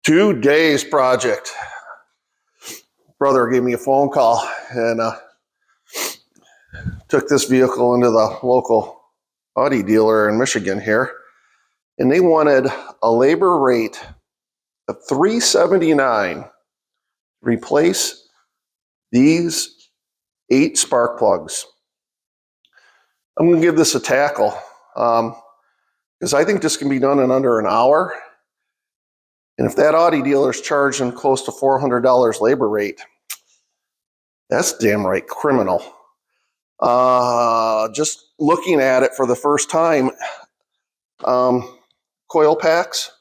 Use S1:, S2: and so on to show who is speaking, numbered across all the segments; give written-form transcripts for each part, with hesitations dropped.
S1: 2 days project. Brother gave me a phone call and took this vehicle into the local Audi dealer in Michigan here, and they wanted a labor rate of $379 to replace these 8 spark plugs. I'm going to give this a tackle because I think this can be done in under an hour. And if that Audi dealer is charging close to $400 labor rate, that's damn right criminal. Just looking at it for the first time, coil packs.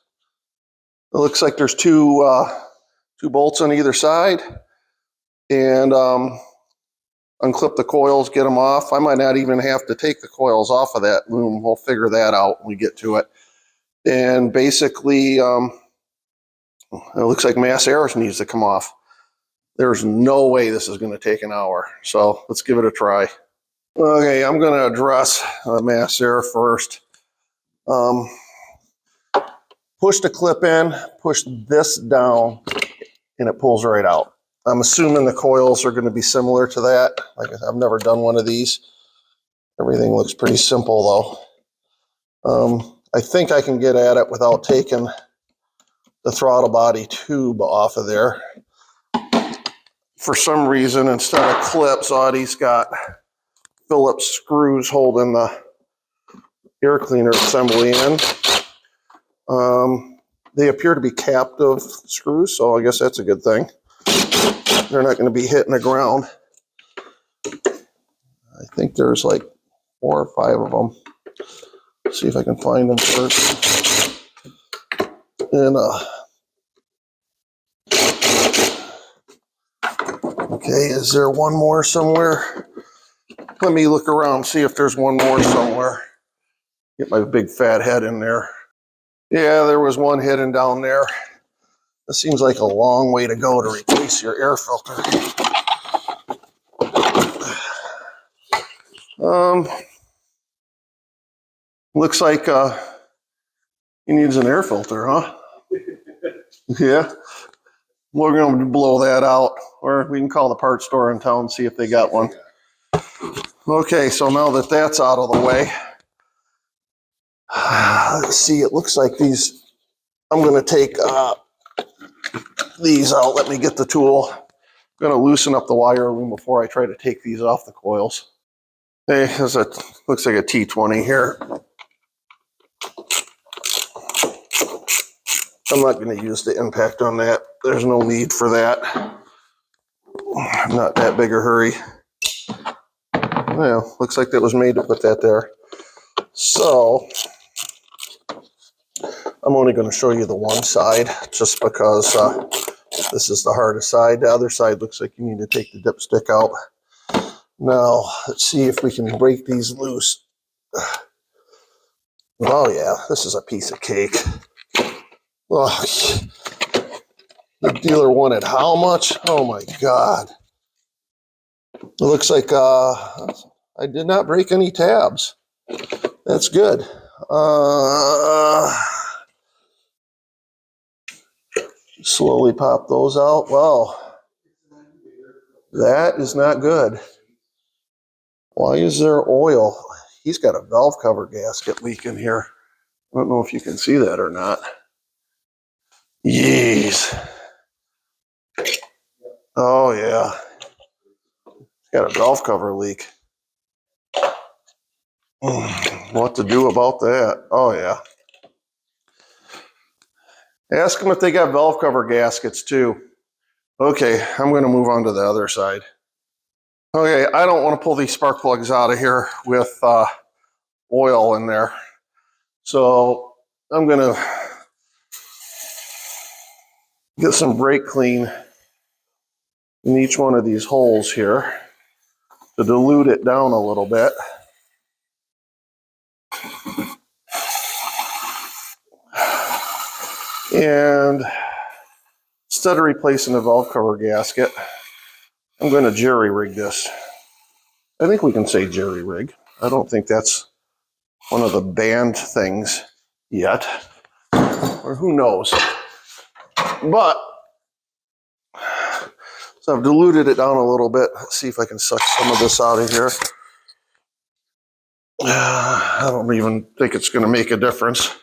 S1: It looks like there's two bolts on either side, and unclip the coils, get them off. I might not even have to take the coils off of that loom. We'll figure that out when we get to it. And basically, it looks like mass air needs to come off. There's no way this is going to take an hour. So let's give it a try. Okay, I'm going to address mass air first. Push the clip in, push this down, and it pulls right out. I'm assuming the coils are going to be similar to that. Like, I've never done one of these. Everything looks pretty simple though. I think I can get at it without taking the throttle body tube off of there. For some reason, instead of clips, Audi's got Phillips screws holding the air cleaner assembly in. They appear to be captive screws, so I guess that's a good thing. They're not going to be hitting the ground. I think there's like 4 or 5 of them. Let's see if I can find them first. And okay, is there one more somewhere? Let me look around, see if there's one more somewhere. Get my big fat head in there. Yeah, there was one hidden down there. This seems like a long way to go to replace your air filter. Looks like he needs an air filter, huh? Yeah. We're going to blow that out, or we can call the parts store in town and see if they got one. Okay, so now that that's out of the way, let's see, it looks like these, I'm going to take these out. Let me get the tool. I'm going to loosen up the wire loom before I try to take these off the coils. Hey, there's a, looks like a T20 here. I'm not going to use the impact on that. There's no need for that. I'm not that big a hurry. Well, looks like that was made to put that there. So I'm only going to show you the one side just because this is the hardest side. The other side looks like you need to take the dipstick out. Now, let's see if we can break these loose. Oh yeah, this is a piece of cake. Oh, the dealer wanted how much? Oh my God. It looks like I did not break any tabs. That's good. Slowly pop those out. Wow, that is not good. Why is there oil? He's got a valve cover gasket leaking here. I don't know if you can see that or not. Jeez. Oh yeah. He's got a valve cover leak. What to do about that? Oh yeah. Ask them if they got valve cover gaskets too. Okay, I'm going to move on to the other side. Okay, I don't want to pull these spark plugs out of here with oil in there. So I'm going to get some brake clean in each one of these holes here to dilute it down a little bit. And instead of replacing the valve cover gasket, I'm going to jerry rig this. I think we can say jerry rig. I don't think that's one of the banned things yet, or who knows. But, so I've diluted it down a little bit. Let's see if I can suck some of this out of here. I don't even think it's going to make a difference.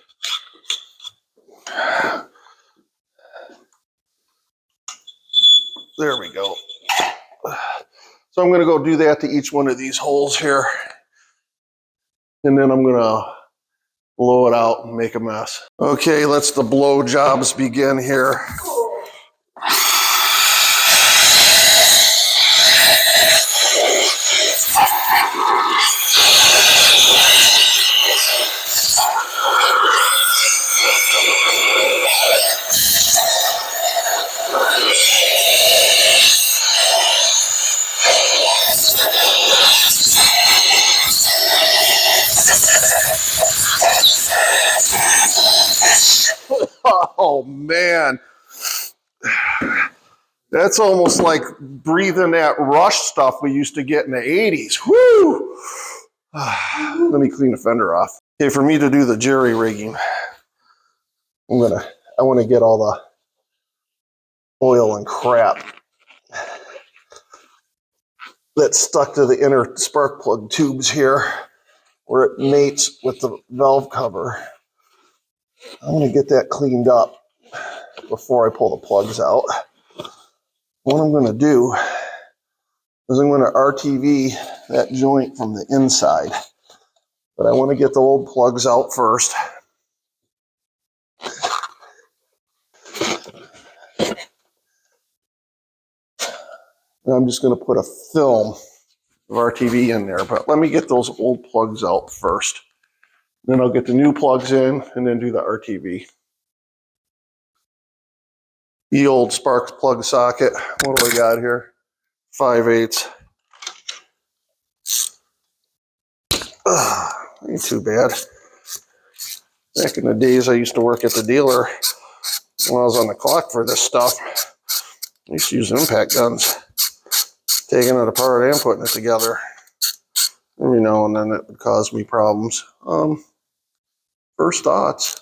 S1: There we go. So I'm going to go do that to each one of these holes here. And then I'm going to blow it out and make a mess. Okay, let's the blow jobs begin here. Oh man, that's almost like breathing that rush stuff we used to get in the 80s. Whoo! Let me clean the fender off. Okay, for me to do the jerry rigging, I want to get all the oil and crap that's stuck to the inner spark plug tubes here where it mates with the valve cover. I'm going to get that cleaned up before I pull the plugs out. What I'm going to do is I'm going to RTV that joint from the inside. But I want to get the old plugs out first. And I'm just going to put a film of RTV in there. But let me get those old plugs out first. Then I'll get the new plugs in and then do the RTV. The old spark plug socket. What do I got here? 5/8. Ain't too bad. Back in the days I used to work at the dealer when I was on the clock for this stuff. I used to use impact guns, taking it apart and putting it together. Every now and then it would cause me problems. First thoughts.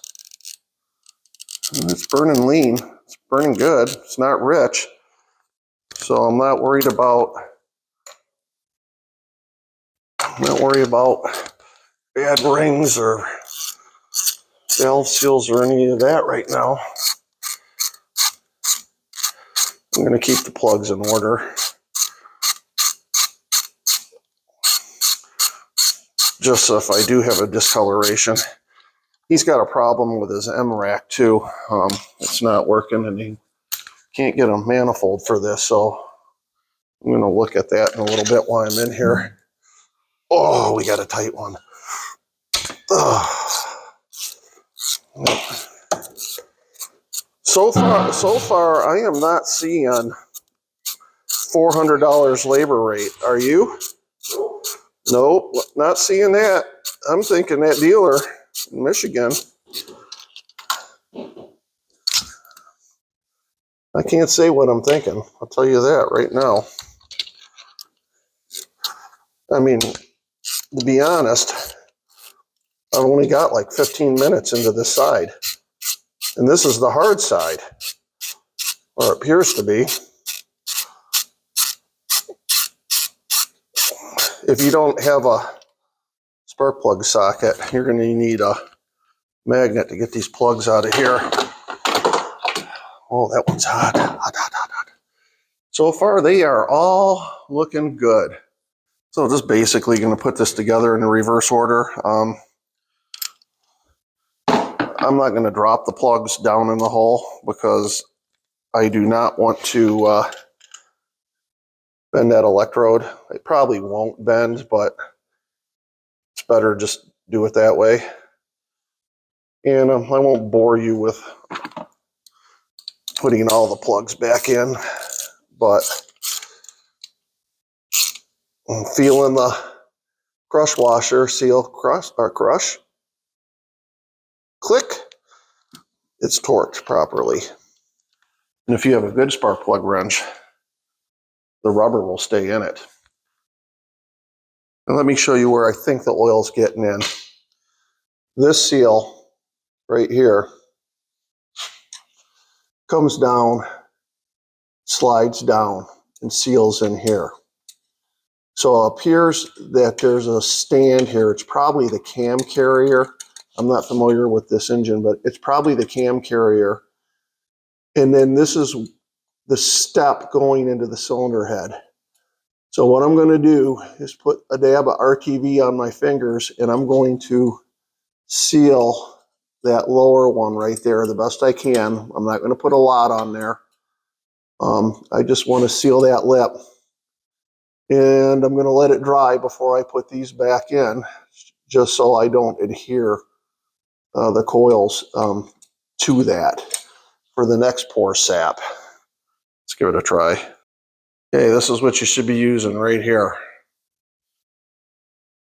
S1: It's burning lean. It's burning good. It's not rich. So I'm not worried about bad rings or valve seals or any of that right now. I'm going to keep the plugs in order. Just so if I do have a discoloration. He's got a problem with his M-rack too. It's not working and he can't get a manifold for this. So I'm going to look at that in a little bit while I'm in here. Oh, we got a tight one. So far, I am not seeing $400 labor rate. Are you? Nope, not seeing that. I'm thinking that dealer in Michigan. I can't say what I'm thinking. I'll tell you that right now. I mean, to be honest, I've only got like 15 minutes into this side. And this is the hard side, or it appears to be. If you don't have a spark plug socket, you're going to need a magnet to get these plugs out of here. Oh, that one's hot. Hot. So far, they are all looking good. So just basically going to put this together in a reverse order. I'm not going to drop the plugs down in the hole because I do not want to bend that electrode. It probably won't bend, but it's better just do it that way. And I won't bore you with putting all the plugs back in, but I'm feeling the crush washer seal crush. Click. It's torqued properly. And if you have a good spark plug wrench, the rubber will stay in it. And let me show you where I think the oil's getting in. This seal right here comes down, slides down, and seals in here. So it appears that there's a stand here. It's probably the cam carrier. I'm not familiar with this engine, but it's probably the cam carrier. And then this is the step going into the cylinder head. So what I'm going to do is put a dab of RTV on my fingers, and I'm going to seal that lower one right there the best I can. I'm not going to put a lot on there. I just want to seal that lip. And I'm going to let it dry before I put these back in, just so I don't adhere the coils to that for the next pour sap. Let's give it a try. Okay, this is what you should be using right here.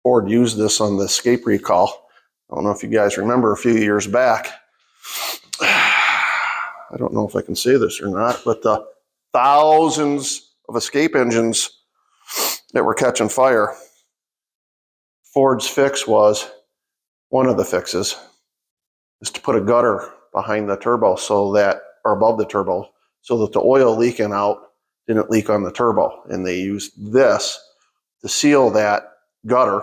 S1: Ford used this on the escape recall. I don't know if you guys remember a few years back. I don't know if I can say this or not, but the thousands of escape engines that were catching fire, Ford's fix was, one of the fixes, is to put a gutter behind the turbo so that, or above the turbo, so that the oil leaking out didn't leak on the turbo. And they used this to seal that gutter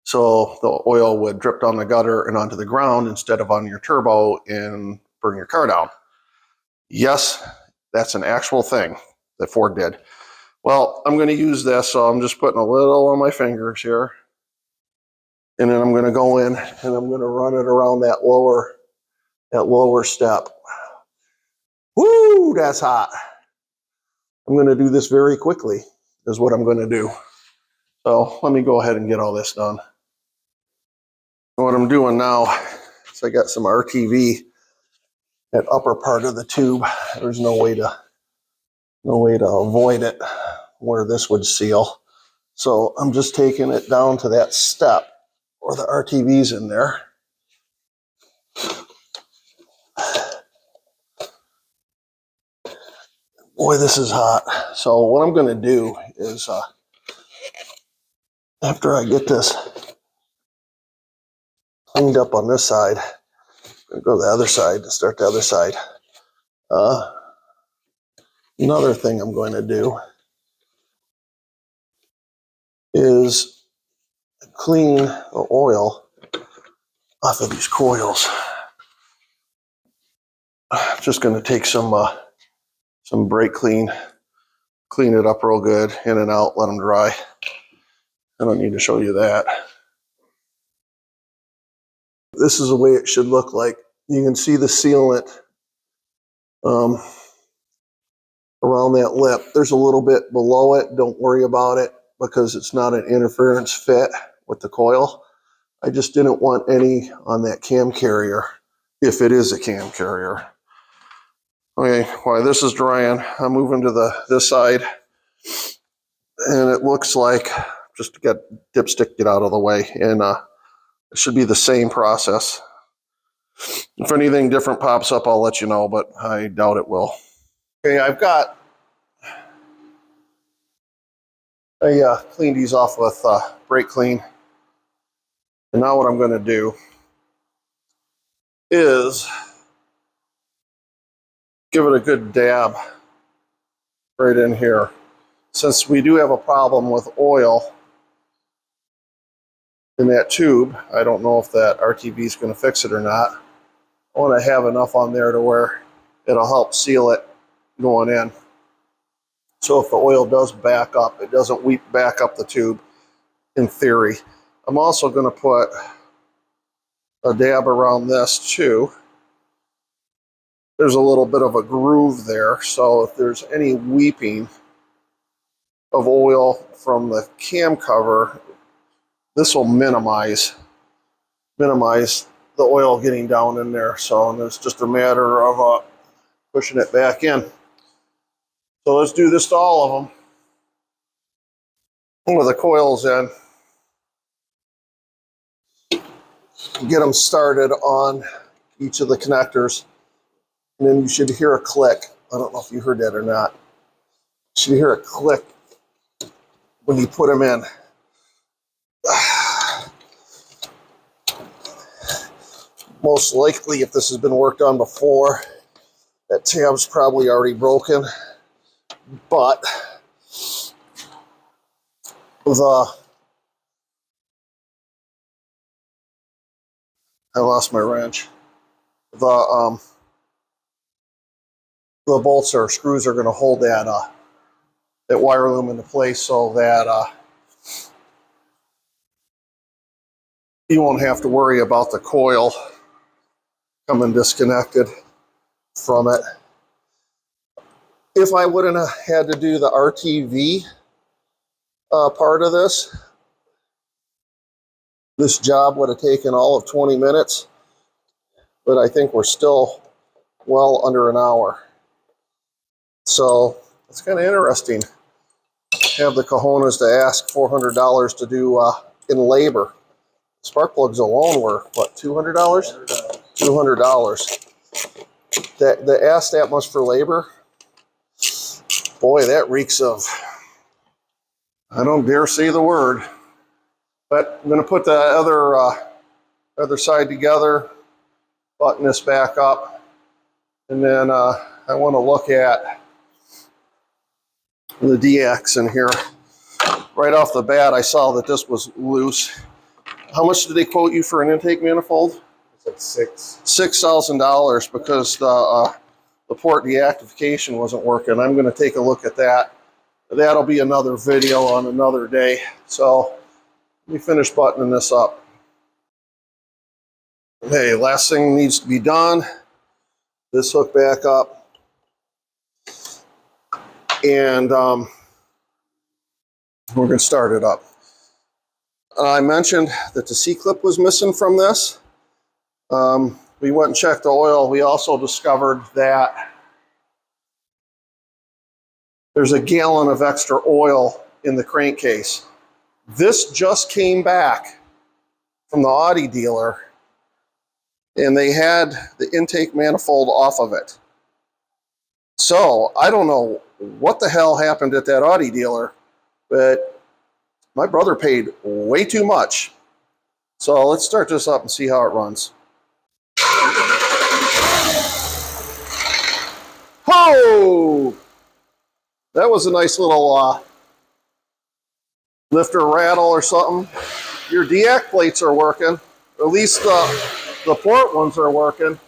S1: so the oil would drip down the gutter and onto the ground instead of on your turbo and burn your car down. Yes, that's an actual thing that Ford did. Well, I'm going to use this, so I'm just putting a little on my fingers here. And then I'm going to go in and I'm going to run it around that lower step. Woo, that's hot. I'm going to do this very quickly, is what I'm going to do. So let me go ahead and get all this done. And what I'm doing now is I got some RTV, that upper part of the tube. There's no way to avoid it where this would seal. So I'm just taking it down to that step where the RTV's in there. Boy, this is hot. So what I'm going to do is, after I get this cleaned up on this side, I'm going to go to the other side to start the other side. Another thing I'm going to do is clean the oil off of these coils. I'm just going to take some brake clean it up real good, in and out, let them dry. I don't need to show you that. This is the way it should look like. You can see the sealant around that lip. There's a little bit below it. Don't worry about it because it's not an interference fit with the coil. I just didn't want any on that cam carrier, if it is a cam carrier. Okay, while this is drying, I'm moving to this side, and it looks like, just to get dipstick get out of the way, and it should be the same process. If anything different pops up, I'll let you know, but I doubt it will. Okay, I cleaned these off with brake clean. And now what I'm going to do is give it a good dab right in here. Since we do have a problem with oil in that tube, I don't know if that RTV is going to fix it or not. I want to have enough on there to where it'll help seal it going in. So if the oil does back up, it doesn't weep back up the tube, in theory. I'm also going to put a dab around this too. There's a little bit of a groove there, so if there's any weeping of oil from the cam cover, this will minimize the oil getting down in there. So and it's just a matter of pushing it back in. So let's do this to all of them with the coils in. Get them started on each of the connectors, and then you should hear a click. I don't know if you heard that or not. You should hear a click when you put them in. Most likely, if this has been worked on before, That tab's probably already broken, but I lost my wrench. The bolts or screws are going to hold that wire loom into place so that you won't have to worry about the coil coming disconnected from it. If I wouldn't have had to do the RTV part of this job would have taken all of 20 minutes, but I think we're still well under an hour. So it's kind of interesting. Have the cojones to ask $400 to do in labor. Spark plugs alone were, what, $200? $200. That ask that much for labor, boy, that reeks of, I don't dare say the word. But I'm going to put the other side together, button this back up, and then I want to look at the DX in here. Right off the bat, I saw that this was loose. How much did they quote you for an intake manifold?
S2: It's like
S1: $6,000 because the port deactivation wasn't working. I'm going to take a look at that. That'll be another video on another day. So let me finish buttoning this up. Okay, last thing needs to be done. This hook back up. And we're going to start it up. I mentioned that the C-clip was missing from this. We went and checked the oil. We also discovered that there's a gallon of extra oil in the crankcase. This just came back from the Audi dealer, and they had the intake manifold off of it. So I don't know what the hell happened at that Audi dealer, but my brother paid way too much. So let's start this up and see how it runs. Oh! That was a nice little lifter rattle or something. Your deac plates are working. At least the port ones are working.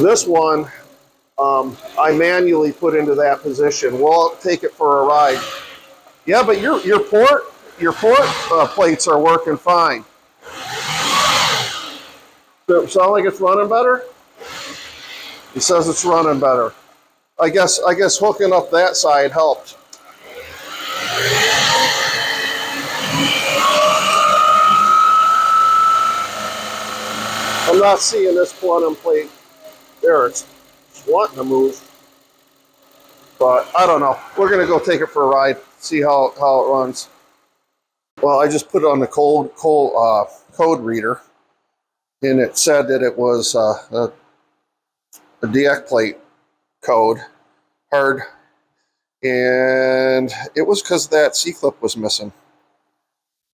S1: This one, I manually put into that position. We'll take it for a ride. Yeah, but your port plates are working fine. Does it sound like it's running better? He says it's running better. I guess hooking up that side helped. I'm not seeing this quantum plate there. It's wanting to move, but I don't know. We're gonna go take it for a ride, see how it runs. Well, I just put it on the code reader, and it said that it was a DX plate code, hard, and it was because that C-clip was missing.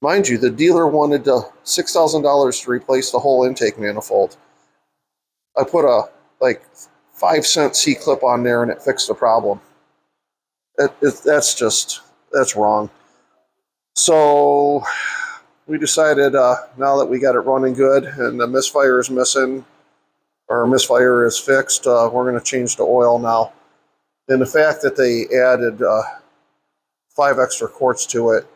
S1: Mind you, the dealer wanted $6,000 to replace the whole intake manifold. I put a like 5-cent C-clip on there and it fixed the problem. That's wrong. So we decided now that we got it running good and the misfire is missing, or misfire is fixed, we're going to change the oil now. And the fact that they added 5 extra quarts to it,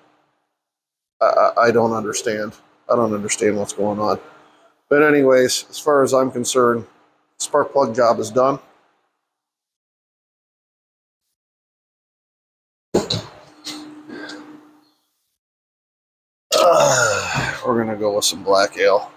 S1: I don't understand. I don't understand what's going on. But anyways, as far as I'm concerned, spark plug job is done. We're going to go with some black ale.